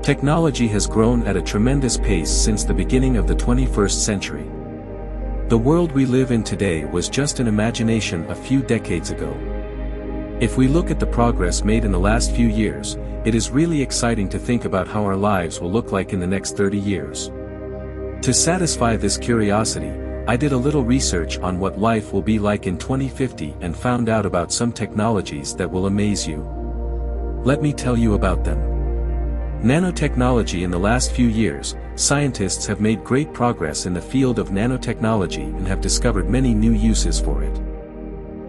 Technology has grown at a tremendous pace since the beginning of the 21st century. The world we live in today was just an imagination a few decades ago. If we look at the progress made in the last few years, it is really exciting to think about how our lives will look like in the next 30 years. To satisfy this curiosity, I did a little research on what life will be like in 2050 and found out about some technologies that will amaze you. Let me tell you about them. Nanotechnology. In the last few years, scientists have made great progress in the field of nanotechnology and have discovered many new uses for it.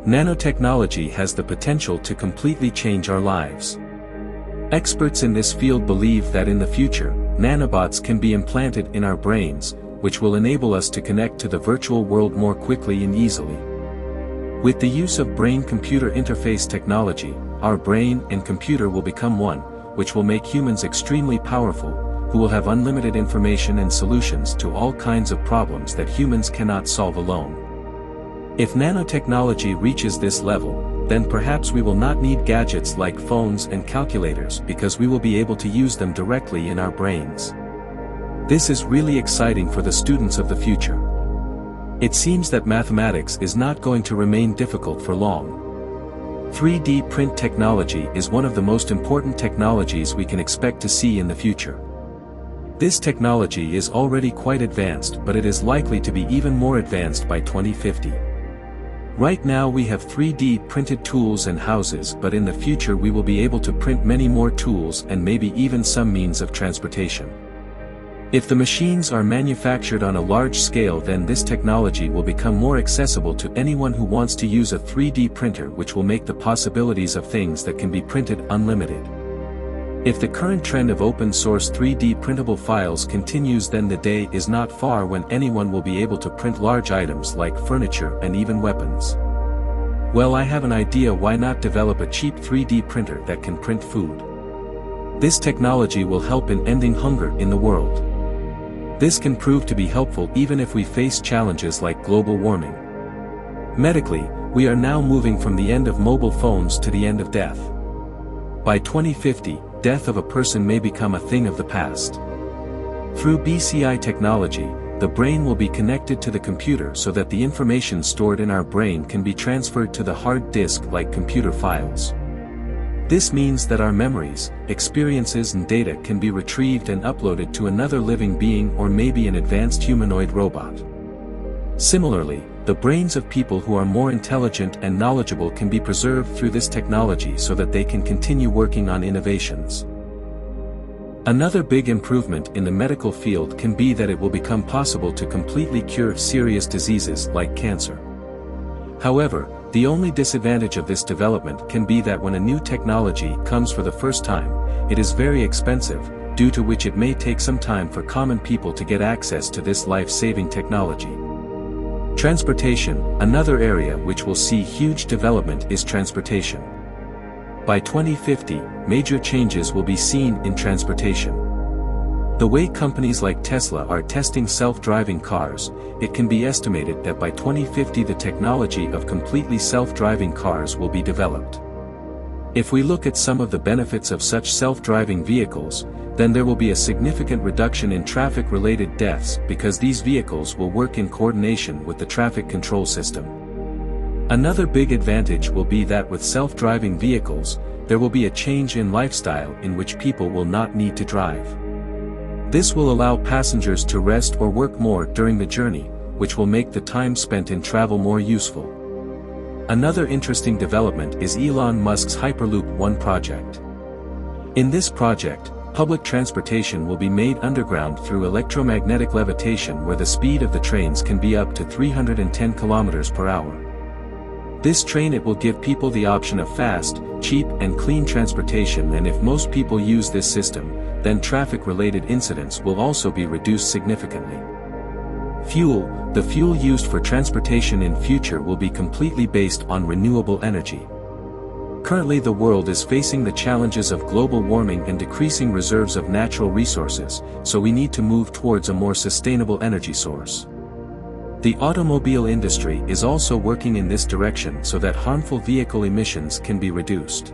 Nanotechnology has the potential to completely change our lives. Experts in this field believe that in the future, nanobots can be implanted in our brains, which will enable us to connect to the virtual world more quickly and easily. With the use of brain-computer interface technology, our brain and computer will become one, which will make humans extremely powerful, who will have unlimited information and solutions to all kinds of problems that humans cannot solve alone. If nanotechnology reaches this level, then perhaps we will not need gadgets like phones and calculators because we will be able to use them directly in our brains. This is really exciting for the students of the future. It seems that mathematics is not going to remain difficult for long. 3D print technology is one of the most important technologies we can expect to see in the future. This technology is already quite advanced, but it is likely to be even more advanced by 2050. Right now we have 3D printed tools and houses, but in the future we will be able to print many more tools and maybe even some means of transportation. If the machines are manufactured on a large scale, then this technology will become more accessible to anyone who wants to use a 3D printer, which will make the possibilities of things that can be printed unlimited. If the current trend of open-source 3D printable files continues, then the day is not far when anyone will be able to print large items like furniture and even weapons. Well, I have an idea. Why not develop a cheap 3D printer that can print food? This technology will help in ending hunger in the world. This can prove to be helpful even if we face challenges like global warming. Medically, we are now moving from the end of mobile phones to the end of death. By 2050, death of a person may become a thing of the past. Through BCI technology, the brain will be connected to the computer so that the information stored in our brain can be transferred to the hard disk like computer files. This means that our memories, experiences and data can be retrieved and uploaded to another living being or maybe an advanced humanoid robot. Similarly, the brains of people who are more intelligent and knowledgeable can be preserved through this technology so that they can continue working on innovations. Another big improvement in the medical field can be that it will become possible to completely cure serious diseases like cancer. However, the only disadvantage of this development can be that when a new technology comes for the first time, it is very expensive, due to which it may take some time for common people to get access to this life-saving technology. Transportation. Another area which will see huge development is transportation. By 2050, major changes will be seen in transportation. The way companies like Tesla are testing self-driving cars, it can be estimated that by 2050 the technology of completely self-driving cars will be developed. If we look at some of the benefits of such self-driving vehicles, then there will be a significant reduction in traffic-related deaths because these vehicles will work in coordination with the traffic control system. Another big advantage will be that with self-driving vehicles, there will be a change in lifestyle in which people will not need to drive. This will allow passengers to rest or work more during the journey, which will make the time spent in travel more useful. Another interesting development is Elon Musk's Hyperloop One project. In this project, public transportation will be made underground through electromagnetic levitation, where the speed of the trains can be up to 310 km per hour. This train it will give people the option of fast, cheap and clean transportation, and if most people use this system, then traffic-related incidents will also be reduced significantly. Fuel. The fuel used for transportation in future will be completely based on renewable energy. Currently the world is facing the challenges of global warming and decreasing reserves of natural resources, so we need to move towards a more sustainable energy source. The automobile industry is also working in this direction so that harmful vehicle emissions can be reduced.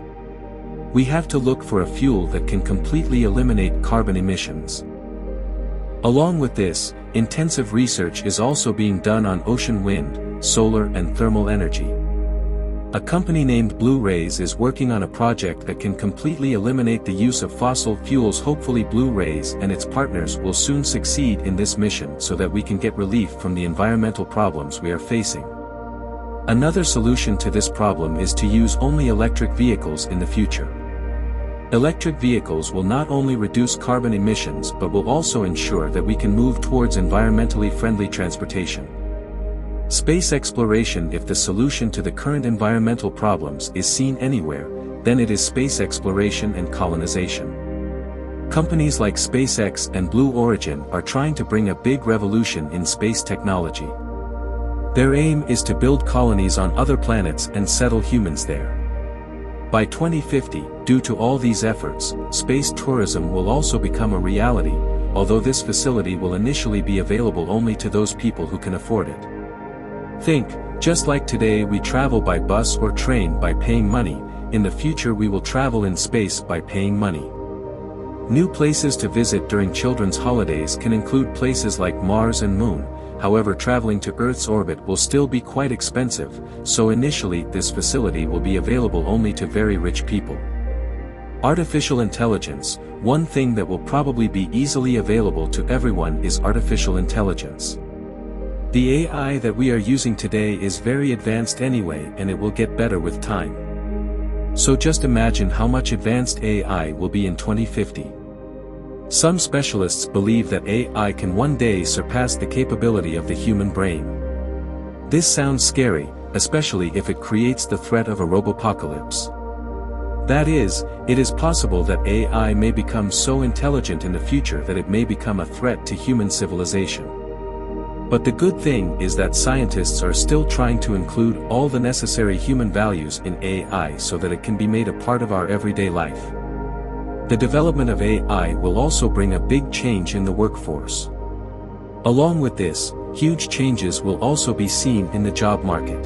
we have to look for a fuel that can completely eliminate carbon emissions. Along with this, intensive research is also being done on ocean wind, solar and thermal energy. A company named Blue Rays is working on a project that can completely eliminate the use of fossil fuels. Hopefully Blue Rays and its partners will soon succeed in this mission so that we can get relief from the environmental problems we are facing. Another solution to this problem is to use only electric vehicles in the future. Electric vehicles will not only reduce carbon emissions but will also ensure that we can move towards environmentally friendly transportation. Space exploration. If the solution to the current environmental problems is seen anywhere, then it is space exploration and colonization. Companies like SpaceX and Blue Origin are trying to bring a big revolution in space technology. Their aim is to build colonies on other planets and settle humans there. By 2050, due to all these efforts, space tourism will also become a reality, although this facility will initially be available only to those people who can afford it. Think, just like today we travel by bus or train by paying money, in the future we will travel in space by paying money. New places to visit during children's holidays can include places like Mars and Moon. However, traveling to Earth's orbit will still be quite expensive, so initially this facility will be available only to very rich people. Artificial intelligence. One thing that will probably be easily available to everyone is artificial intelligence. The AI that we are using today is very advanced anyway, and it will get better with time. So just imagine how much advanced AI will be in 2050. Some specialists believe that AI can one day surpass the capability of the human brain. This sounds scary, especially if it creates the threat of a robopocalypse. That is, it is possible that AI may become so intelligent in the future that it may become a threat to human civilization. But the good thing is that scientists are still trying to include all the necessary human values in AI so that it can be made a part of our everyday life. The development of AI will also bring a big change in the workforce. Along with this, huge changes will also be seen in the job market.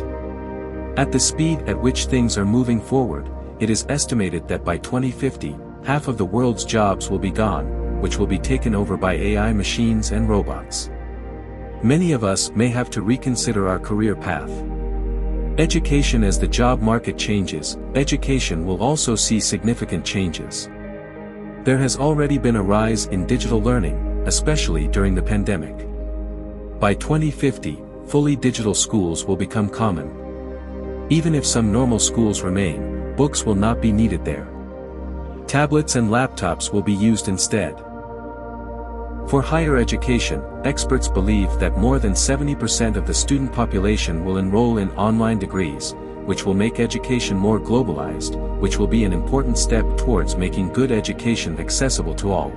At the speed at which things are moving forward, it is estimated that by 2050, half of the world's jobs will be gone, which will be taken over by AI machines and robots. Many of us may have to reconsider our career path. Education. As the job market changes, education will also see significant changes. There has already been a rise in digital learning, especially during the pandemic. By 2050, fully digital schools will become common. Even if some normal schools remain, books will not be needed there. Tablets and laptops will be used instead. For higher education, experts believe that more than 70% of the student population will enroll in online degrees, which will make education more globalized, which will be an important step towards making good education accessible to all.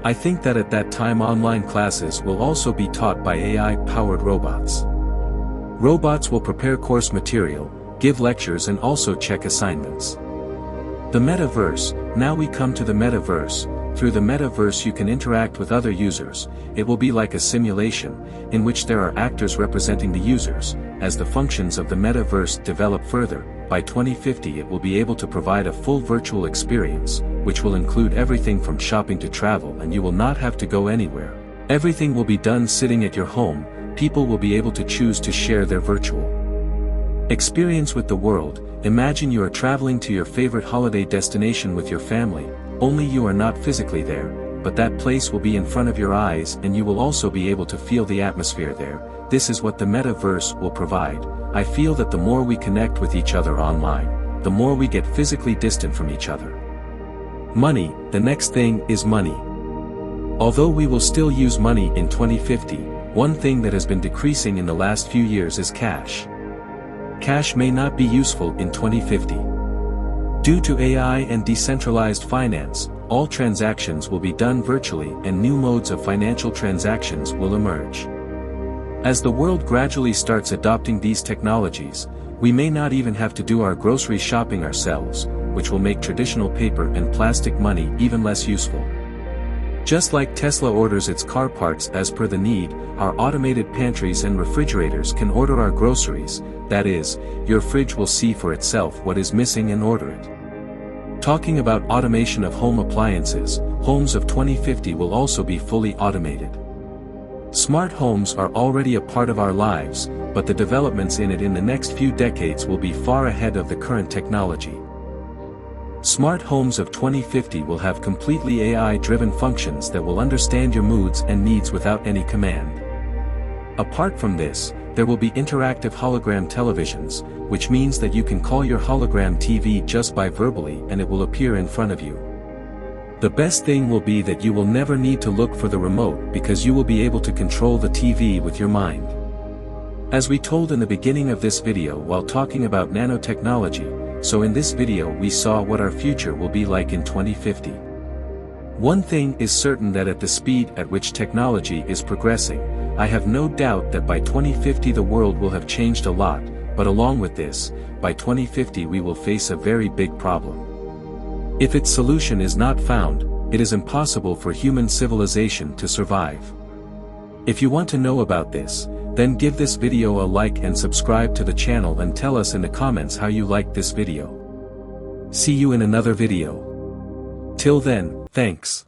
I think that at that time online classes will also be taught by AI-powered robots. Robots will prepare course material, give lectures and also check assignments. The metaverse. Now we come to the metaverse. Through the metaverse you can interact with other users. It will be like a simulation, in which there are actors representing the users. As the functions of the metaverse develop further, by 2050 it will be able to provide a full virtual experience, which will include everything from shopping to travel, and you will not have to go anywhere. Everything will be done sitting at your home. People will be able to choose to share their virtual experience with the world. Imagine you are traveling to your favorite holiday destination with your family, only you are not physically there, but that place will be in front of your eyes and you will also be able to feel the atmosphere there. This is what the metaverse will provide. I feel that the more we connect with each other online, the more we get physically distant from each other. Money. The next thing is money. Although we will still use money in 2050, one thing that has been decreasing in the last few years is cash. Cash may not be useful in 2050. Due to AI and decentralized finance, all transactions will be done virtually and new modes of financial transactions will emerge. As the world gradually starts adopting these technologies, we may not even have to do our grocery shopping ourselves, which will make traditional paper and plastic money even less useful. Just like Tesla orders its car parts as per the need, our automated pantries and refrigerators can order our groceries. That is, your fridge will see for itself what is missing and order it. Talking about automation of home appliances, homes of 2050 will also be fully automated. Smart homes are already a part of our lives, but the developments in it in the next few decades will be far ahead of the current technology. Smart homes of 2050 will have completely AI-driven functions that will understand your moods and needs without any command. Apart from this, there will be interactive hologram televisions, which means that you can call your hologram TV just by verbally and it will appear in front of you. The best thing will be that you will never need to look for the remote because you will be able to control the TV with your mind. As we told in the beginning of this video while talking about nanotechnology, so in this video we saw what our future will be like in 2050. One thing is certain, that at the speed at which technology is progressing, I have no doubt that by 2050 the world will have changed a lot, but along with this, by 2050 we will face a very big problem. If its solution is not found, it is impossible for human civilization to survive. If you want to know about this, then give this video a like and subscribe to the channel and tell us in the comments how you liked this video. See you in another video. Till then, thanks.